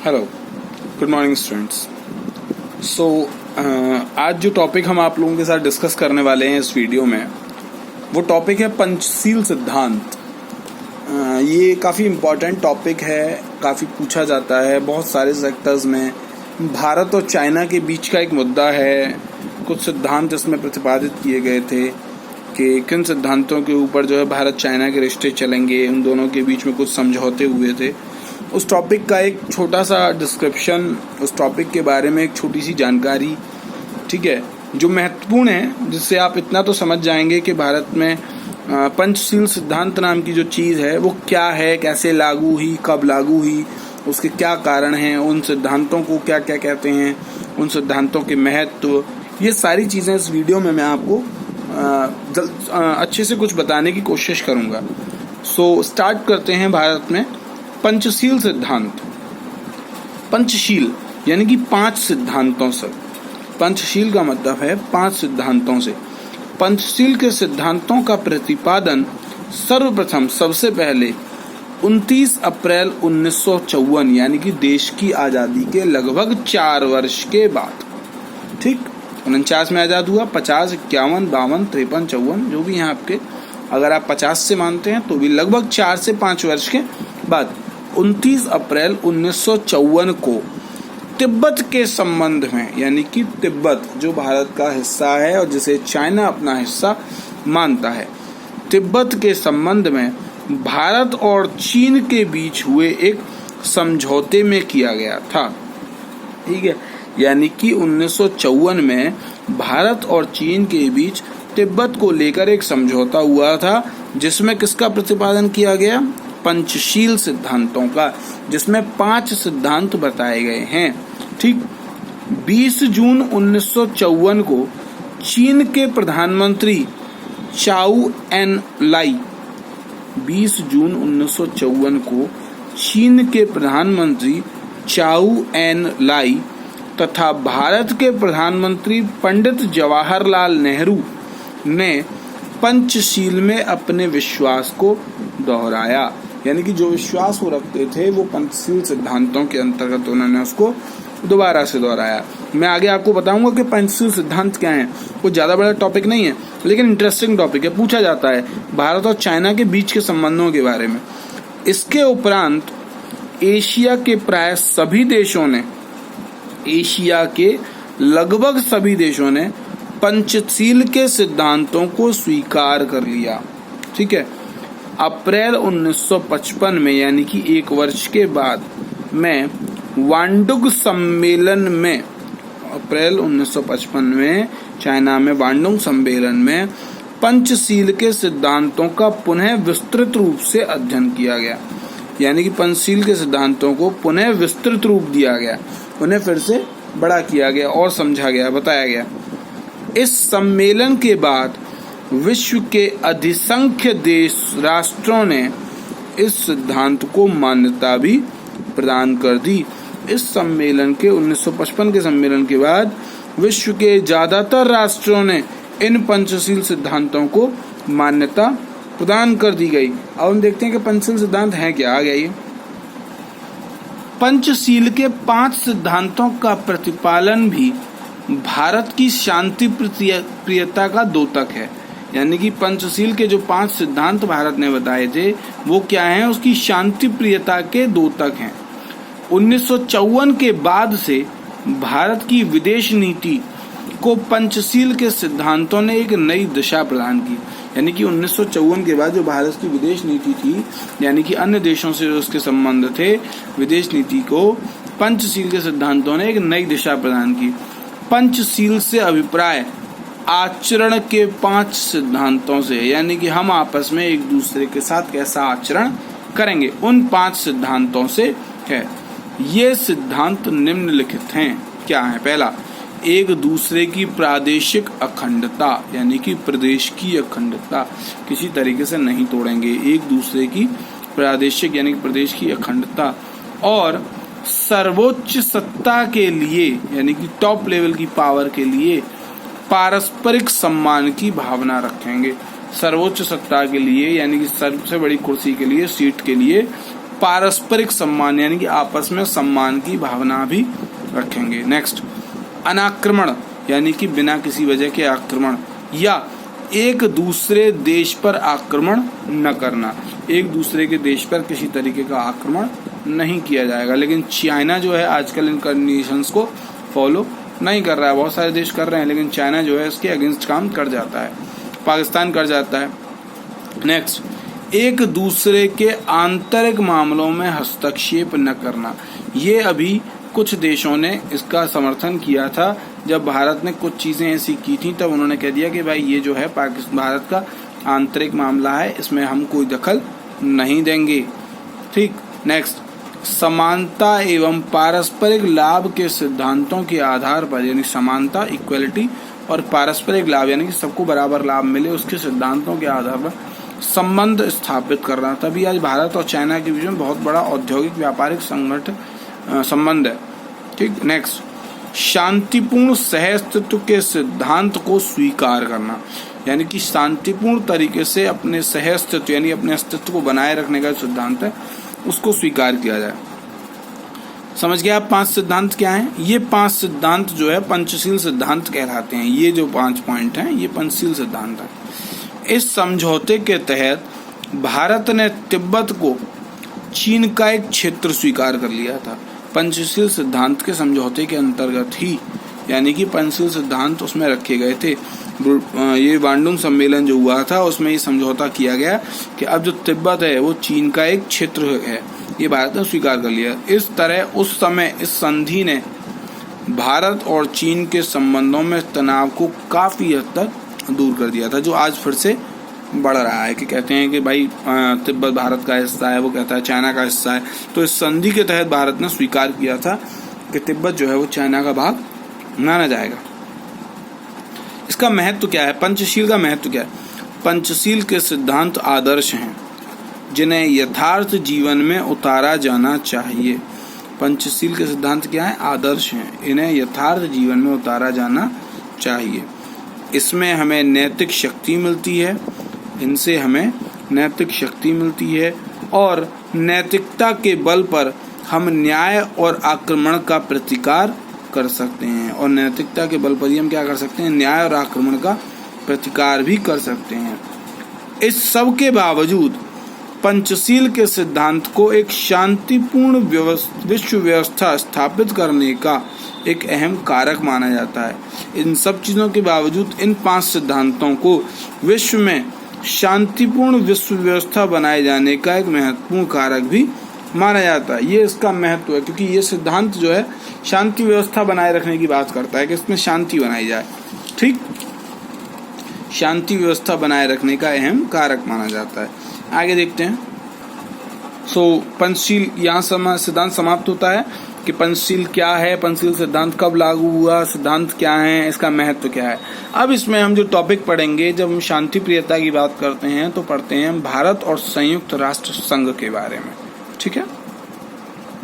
Hello, good morning students. So आज जो topic हम आप लोगों के साथ डिस्कस करने वाले हैं इस वीडियो में, वो टॉपिक है पंचशील सिद्धांत। ये काफ़ी इम्पॉर्टेंट टॉपिक है, काफ़ी पूछा जाता है बहुत सारे सेक्टर्स में। भारत और चाइना के बीच का एक मुद्दा है। कुछ सिद्धांत इसमें प्रतिपादित किए गए थे कि किन सिद्धांतों के ऊपर जो है भारत चाइना के रिश्ते चलेंगे, उन दोनों के बीच में कुछ समझौते हुए थे। उस टॉपिक का एक छोटा सा डिस्क्रिप्शन, उस टॉपिक के बारे में एक छोटी सी जानकारी, ठीक है, जो महत्वपूर्ण है, जिससे आप इतना तो समझ जाएंगे कि भारत में पंचशील सिद्धांत नाम की जो चीज़ है वो क्या है, कैसे लागू हुई, कब लागू हुई, उसके क्या कारण हैं, उन सिद्धांतों को क्या क्या कहते हैं, उन सिद्धांतों के महत्व, ये सारी चीज़ें इस वीडियो में मैं आपको अच्छे से कुछ बताने की कोशिश करूँगा। सो स्टार्ट करते हैं भारत में पंचशील सिद्धांत। पंचशील यानी कि 5 सिद्धांतों से। पंचशील का मतलब है 5 सिद्धांतों से। पंचशील के सिद्धांतों का प्रतिपादन सर्वप्रथम सबसे पहले 29 अप्रैल 1954 यानी कि देश की आज़ादी के लगभग 4 वर्ष के बाद, ठीक, 49 में आज़ाद हुआ, 50, 51, 52, 53, 54 जो भी हैं आपके, अगर आप 50 से मानते हैं तो भी लगभग 4 से 5 वर्ष के बाद 29 अप्रैल 1954 को तिब्बत के संबंध में, यानी कि तिब्बत जो भारत का हिस्सा है और जिसे चाइना अपना हिस्सा मानता है, तिब्बत के संबंध में भारत और चीन के बीच हुए एक समझौते में किया गया था। ठीक है, यानी कि 1954 में भारत और चीन के बीच तिब्बत को लेकर एक समझौता हुआ था, जिसमें किसका प्रतिपादन किया गया? पंचशील सिद्धांतों का, जिसमें 5 सिद्धांत बताए गए हैं। ठीक, 20 जून 1954 को चीन के प्रधानमंत्री चाउ एन लाई, 20 जून 1954 को चीन के प्रधानमंत्री चाउ एन लाई तथा भारत के प्रधानमंत्री पंडित जवाहरलाल नेहरू ने पंचशील में अपने विश्वास को दोहराया। यानी कि जो विश्वास वो रखते थे वो पंचशील सिद्धांतों के अंतर्गत उन्होंने उसको दोबारा से दोहराया। मैं आगे आपको बताऊंगा कि पंचशील सिद्धांत क्या है। कोई ज़्यादा बड़ा टॉपिक नहीं है, लेकिन इंटरेस्टिंग टॉपिक है, पूछा जाता है भारत और चाइना के बीच के संबंधों के बारे में। इसके उपरांत एशिया के प्राय सभी देशों ने, एशिया के लगभग सभी देशों ने पंचशील के सिद्धांतों को स्वीकार कर लिया। ठीक है, अप्रैल 1955 में, यानी कि 1 वर्ष के बाद में वांडुग सम्मेलन में, अप्रैल 1955 में चाइना में वांडुग सम्मेलन में पंचशील के सिद्धांतों का पुनः विस्तृत रूप से अध्ययन किया गया। यानी कि पंचशील के सिद्धांतों को पुनः विस्तृत रूप दिया गया, उन्हें फिर से बड़ा किया गया और समझा गया, बताया गया। इस सम्मेलन के बाद विश्व के अधिसंख्य देश राष्ट्रों ने इस सिद्धांत को मान्यता भी प्रदान कर दी। इस सम्मेलन के 1955 के सम्मेलन के बाद विश्व के ज्यादातर राष्ट्रों ने इन पंचशील सिद्धांतों को मान्यता प्रदान कर दी गई। अब हम देखते हैं कि पंचशील सिद्धांत है क्या। आ गया ये पंचशील के 5 सिद्धांतों का प्रतिपालन भी भारत की शांति प्रियता का द्योतक है। यानी कि पंचशील के जो 5 सिद्धांत भारत ने बताए थे वो क्या हैं? उसकी शांति प्रियता के द्योतक हैं। 1954 के बाद से भारत की विदेश नीति को पंचशील के सिद्धांतों ने एक नई दिशा प्रदान की। यानी कि 1954 के बाद जो भारत की विदेश नीति थी, यानी कि अन्य देशों से उसके संबंध थे, विदेश नीति को पंचशील के सिद्धांतों ने एक नई दिशा प्रदान की। पंचशील से अभिप्राय आचरण के 5 सिद्धांतों से, यानी कि हम आपस में एक दूसरे के साथ कैसा आचरण करेंगे, उन 5 सिद्धांतों से है। ये सिद्धांत निम्नलिखित हैं। क्या है? पहला, एक दूसरे की प्रादेशिक अखंडता, यानी कि प्रदेश की अखंडता किसी तरीके से नहीं तोड़ेंगे। एक दूसरे की प्रादेशिक यानी कि प्रदेश की अखंडता, और सर्वोच्च सत्ता के लिए, यानी कि टॉप लेवल की पावर के लिए पारस्परिक सम्मान की भावना रखेंगे। सर्वोच्च सत्ता के लिए, यानी कि सबसे बड़ी कुर्सी के लिए, सीट के लिए पारस्परिक सम्मान यानी कि आपस में सम्मान की भावना भी रखेंगे। नेक्स्ट, अनाक्रमण यानी कि बिना किसी वजह के आक्रमण या एक दूसरे देश पर आक्रमण न करना। एक दूसरे के देश पर किसी तरीके का आक्रमण नहीं किया जाएगा। लेकिन चाइना जो है आजकल इन कंडीशंस को फॉलो नहीं कर रहा है। बहुत सारे देश कर रहे हैं लेकिन चाइना जो है इसके अगेंस्ट काम कर जाता है, पाकिस्तान कर जाता है। नेक्स्ट, एक दूसरे के आंतरिक मामलों में हस्तक्षेप न करना। ये अभी कुछ देशों ने इसका समर्थन किया था। जब भारत ने कुछ चीजें ऐसी की थी तब उन्होंने कह दिया कि भाई ये जो है भारत का आंतरिक मामला है, इसमें हम कोई दखल नहीं देंगे। ठीक। नेक्स्ट, समानता एवं पारस्परिक लाभ के सिद्धांतों के आधार पर, यानी समानता, इक्वलिटी और पारस्परिक लाभ यानी कि सबको बराबर लाभ मिले, उसके सिद्धांतों के आधार पर संबंध स्थापित करना। तभी आज भारत और चाइना के बीच में बहुत बड़ा औद्योगिक व्यापारिक संबंध है। ठीक। नेक्स्ट, शांतिपूर्ण सहअस्तित्व के सिद्धांत को स्वीकार करना, यानी कि शांतिपूर्ण तरीके से अपने सहअस्तित्व यानी अपने अस्तित्व को बनाए रखने का सिद्धांत है उसको स्वीकार किया जाए। समझ गया आप 5 सिद्धांत क्या हैं? ये 5 सिद्धांत जो है पंचशील सिद्धांत कहलाते हैं। ये जो 5 पॉइंट हैं ये पंचशील सिद्धांत है। इस समझौते के तहत भारत ने तिब्बत को चीन का एक क्षेत्र स्वीकार कर लिया था। पंचशील सिद्धांत के समझौते के अंतर्गत ही, यानी कि पंचशील सिद्धांत उसमें रखे गए थे। ये बांडुंग सम्मेलन जो हुआ था उसमें ये समझौता किया गया कि अब जो तिब्बत है वो चीन का एक क्षेत्र है, ये भारत ने स्वीकार कर लिया। इस तरह उस समय इस संधि ने भारत और चीन के संबंधों में तनाव को काफी हद तक दूर कर दिया था, जो आज फिर से बढ़ रहा है। कि कहते हैं कि भाई तिब्बत भारत का हिस्सा है, वो कहता है चाइना का हिस्सा है। तो इस संधि के तहत भारत ने स्वीकार किया था कि तिब्बत जो है वो चाइना का भाग माना जाएगा। इसका महत्व क्या है? पंचशील का महत्व क्या है? पंचशील के सिद्धांत आदर्श हैं जिन्हें यथार्थ जीवन में उतारा जाना चाहिए। पंचशील के सिद्धांत क्या है? आदर्श हैं, इन्हें यथार्थ जीवन में उतारा जाना चाहिए। इसमें हमें नैतिक शक्ति मिलती है, इनसे हमें नैतिक शक्ति मिलती है और नैतिकता के बल पर हम न्याय और आक्रमण का प्रतिकार कर सकते हैं। और नैतिकता के बल पर ही हम क्या कर सकते हैं? न्याय और आक्रमण का प्रतिकार भी कर सकते हैं। इस सब के बावजूद पंचशील के सिद्धांत को एक शांतिपूर्ण विश्व व्यवस्था स्थापित करने का एक अहम कारक माना जाता है। इन सब चीजों के बावजूद इन 5 सिद्धांतों को विश्व में शांतिपूर्ण विश्व व्यवस्था बनाए जाने का एक महत्वपूर्ण कारक भी माना जाता है। ये इसका महत्व है क्योंकि ये सिद्धांत जो है शांति व्यवस्था बनाए रखने की बात करता है कि इसमें शांति बनाई जाए। ठीक, शांति व्यवस्था बनाए रखने का अहम कारक माना जाता है। आगे देखते हैं। पंचशील यहाँ सिद्धांत समाप्त होता है कि पंचशील क्या है, पंचशील सिद्धांत कब लागू हुआ, सिद्धांत क्या है, इसका महत्व क्या है। अब इसमें हम जो टॉपिक पढ़ेंगे, जब हम शांति प्रियता की बात करते हैं तो पढ़ते हैं भारत और संयुक्त राष्ट्र संघ के बारे में। ठीक है।